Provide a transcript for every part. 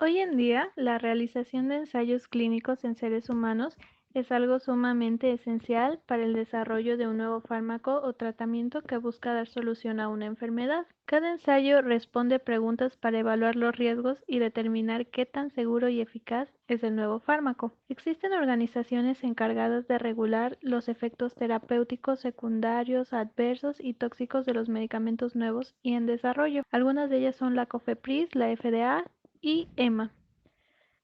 Hoy en día, la realización de ensayos clínicos en seres humanos es algo sumamente esencial para el desarrollo de un nuevo fármaco o tratamiento que busca dar solución a una enfermedad. Cada ensayo responde preguntas para evaluar los riesgos y determinar qué tan seguro y eficaz es el nuevo fármaco. Existen organizaciones encargadas de regular los efectos terapéuticos secundarios, adversos y tóxicos de los medicamentos nuevos y en desarrollo. Algunas de ellas son la COFEPRIS, la FDA y EMA.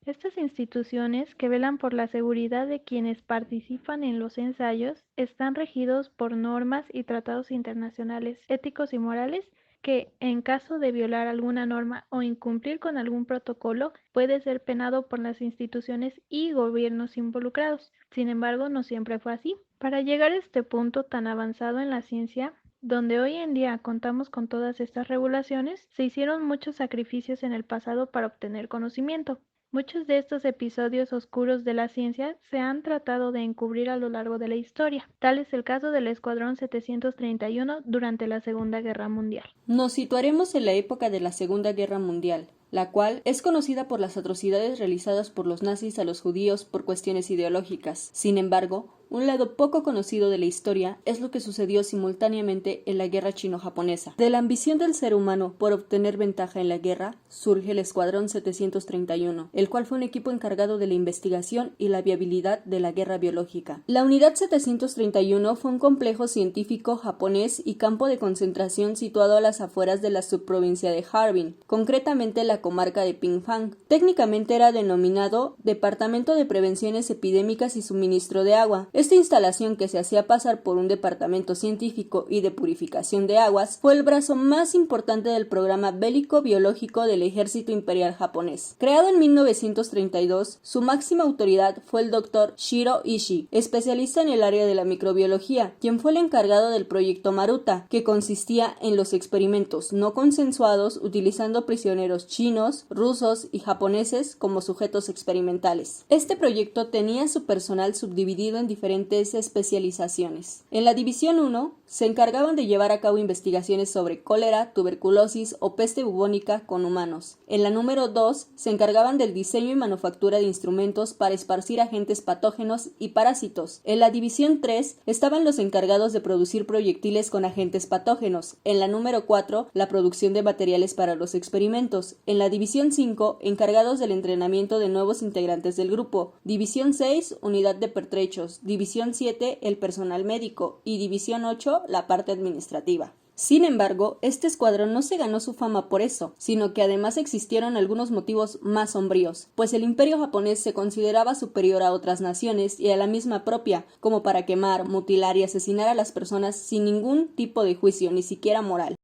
Estas instituciones, que velan por la seguridad de quienes participan en los ensayos, están regidos por normas y tratados internacionales éticos y morales que, en caso de violar alguna norma o incumplir con algún protocolo, puede ser penado por las instituciones y gobiernos involucrados. Sin embargo, no siempre fue así. Para llegar a este punto tan avanzado en la ciencia, donde hoy en día contamos con todas estas regulaciones, se hicieron muchos sacrificios en el pasado para obtener conocimiento. Muchos de estos episodios oscuros de la ciencia se han tratado de encubrir a lo largo de la historia. Tal es el caso del Escuadrón 731 durante la Segunda Guerra Mundial. Nos situaremos en la época de la Segunda Guerra Mundial, la cual es conocida por las atrocidades realizadas por los nazis a los judíos por cuestiones ideológicas. Sin embargo, un lado poco conocido de la historia es lo que sucedió simultáneamente en la guerra chino-japonesa. De la ambición del ser humano por obtener ventaja en la guerra, surge el Escuadrón 731, el cual fue un equipo encargado de la investigación y la viabilidad de la guerra biológica. La Unidad 731 fue un complejo científico japonés y campo de concentración situado a las afueras de la subprovincia de Harbin, concretamente la comarca de Pingfang. Técnicamente era denominado Departamento de Prevenciones Epidémicas y Suministro de Agua. Esta instalación, que se hacía pasar por un departamento científico y de purificación de aguas, fue el brazo más importante del programa bélico biológico del Ejército Imperial japonés. Creado en 1932, su máxima autoridad fue el Dr. Shiro Ishii, especialista en el área de la microbiología, quien fue el encargado del proyecto Maruta, que consistía en los experimentos no consensuados utilizando prisioneros chinos, rusos y japoneses como sujetos experimentales. Este proyecto tenía su personal subdividido en diferentes especializaciones. En la División 1 se encargaban de llevar a cabo investigaciones sobre cólera, tuberculosis o peste bubónica con humanos. En la número 2 se encargaban del diseño y manufactura de instrumentos para esparcir agentes patógenos y parásitos. En la División 3 estaban los encargados de producir proyectiles con agentes patógenos. En la número 4, la producción de materiales para los experimentos. En la División 5, encargados del entrenamiento de nuevos integrantes del grupo. División 6, unidad de pertrechos. División 7, el personal médico. Y División 8, la parte administrativa. Sin embargo, este escuadrón no se ganó su fama por eso, sino que además existieron algunos motivos más sombríos, pues el imperio japonés se consideraba superior a otras naciones y a la misma propia, como para quemar, mutilar y asesinar a las personas sin ningún tipo de juicio, ni siquiera moral.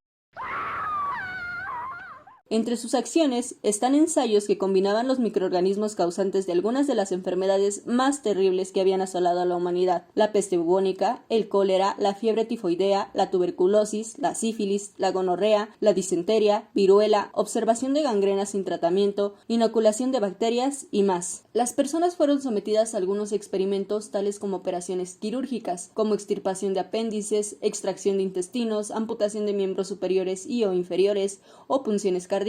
Entre sus acciones están ensayos que combinaban los microorganismos causantes de algunas de las enfermedades más terribles que habían asolado a la humanidad: la peste bubónica, el cólera, la fiebre tifoidea, la tuberculosis, la sífilis, la gonorrea, la disentería, viruela, observación de gangrena sin tratamiento, inoculación de bacterias y más. Las personas fueron sometidas a algunos experimentos tales como operaciones quirúrgicas, como extirpación de apéndices, extracción de intestinos, amputación de miembros superiores y o inferiores o punciones cardíacas.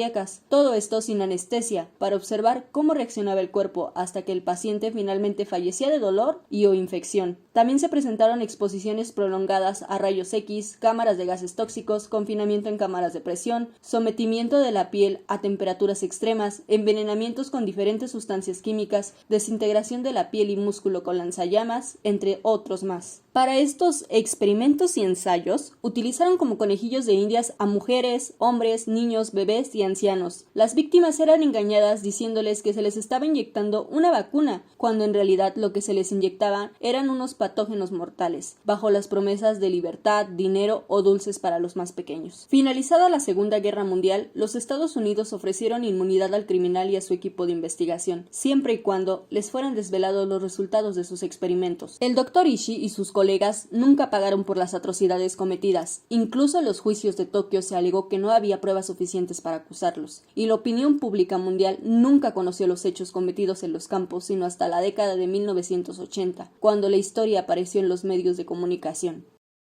Todo esto sin anestesia, para observar cómo reaccionaba el cuerpo hasta que el paciente finalmente fallecía de dolor y o infección. También se presentaron exposiciones prolongadas a rayos X, cámaras de gases tóxicos, confinamiento en cámaras de presión, sometimiento de la piel a temperaturas extremas, envenenamientos con diferentes sustancias químicas, desintegración de la piel y músculo con lanzallamas, entre otros más. Para estos experimentos y ensayos, utilizaron como conejillos de indias a mujeres, hombres, niños, bebés y ancianos. Las víctimas eran engañadas diciéndoles que se les estaba inyectando una vacuna, cuando en realidad lo que se les inyectaba eran unos patógenos mortales, bajo las promesas de libertad, dinero o dulces para los más pequeños. Finalizada la Segunda Guerra Mundial, los Estados Unidos ofrecieron inmunidad al criminal y a su equipo de investigación, siempre y cuando les fueran desvelados los resultados de sus experimentos. El Dr. Ishii y sus colegas nunca pagaron por las atrocidades cometidas. Incluso en los juicios de Tokio se alegó que no había pruebas suficientes para acusarlos, y la opinión pública mundial nunca conoció los hechos cometidos en los campos sino hasta la década de 1980, cuando la historia apareció en los medios de comunicación.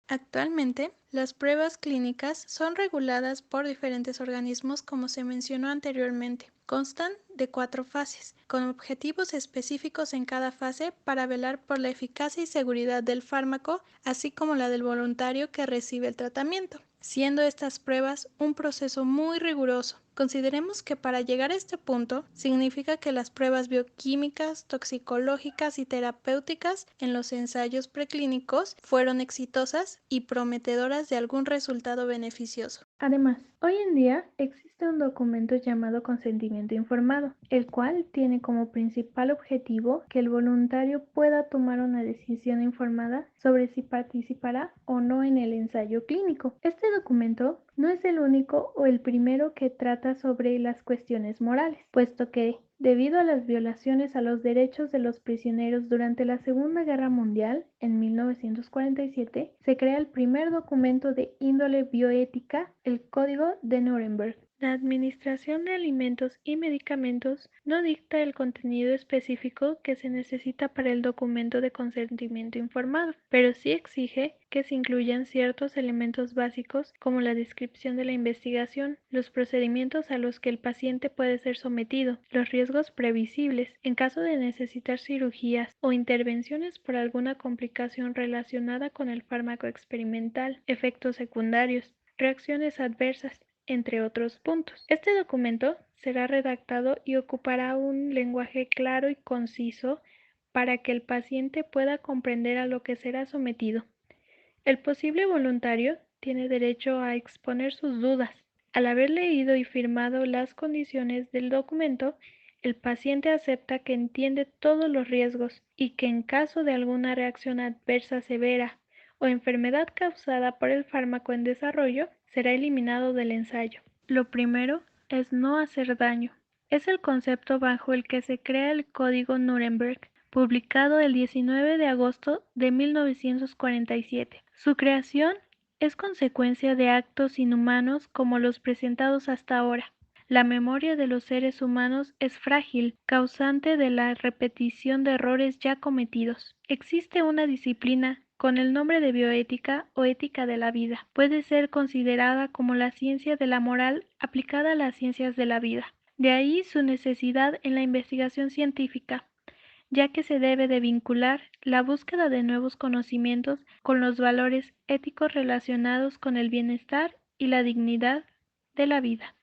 Actualmente, Las pruebas clínicas son reguladas por diferentes organismos como se mencionó anteriormente. Constan de 4 fases, con objetivos específicos en cada fase para velar por la eficacia y seguridad del fármaco, así como la del voluntario que recibe el tratamiento, siendo estas pruebas un proceso muy riguroso. Consideremos que para llegar a este punto significa que las pruebas bioquímicas, toxicológicas y terapéuticas en los ensayos preclínicos fueron exitosas y prometedoras de algún resultado beneficioso. Además, hoy en día existe un documento llamado consentimiento informado, el cual tiene como principal objetivo que el voluntario pueda tomar una decisión informada sobre si participará o no en el ensayo clínico. Este documento no es el único o el primero que trata sobre las cuestiones morales, puesto que, debido a las violaciones a los derechos de los prisioneros durante la Segunda Guerra Mundial, en 1947, se crea el primer documento de índole bioética, el Código de Nuremberg. La Administración de Alimentos y Medicamentos no dicta el contenido específico que se necesita para el documento de consentimiento informado, pero sí exige que se incluyan ciertos elementos básicos como la descripción de la investigación, los procedimientos a los que el paciente puede ser sometido, los riesgos previsibles en caso de necesitar cirugías o intervenciones por alguna complicación relacionada con el fármaco experimental, efectos secundarios, reacciones adversas, entre otros puntos. Este documento será redactado y ocupará un lenguaje claro y conciso para que el paciente pueda comprender a lo que será sometido. El posible voluntario tiene derecho a exponer sus dudas. Al haber leído y firmado las condiciones del documento, el paciente acepta que entiende todos los riesgos y que en caso de alguna reacción adversa severa o enfermedad causada por el fármaco en desarrollo, será eliminado del ensayo. Lo primero es no hacer daño. Es el concepto bajo el que se crea el Código Nuremberg, publicado el 19 de agosto de 1947. Su creación es consecuencia de actos inhumanos como los presentados hasta ahora. La memoria de los seres humanos es frágil, causante de la repetición de errores ya cometidos. Existe una disciplina con el nombre de bioética o ética de la vida. Puede ser considerada como la ciencia de la moral aplicada a las ciencias de la vida. De ahí su necesidad en la investigación científica, ya que se debe de vincular la búsqueda de nuevos conocimientos con los valores éticos relacionados con el bienestar y la dignidad de la vida.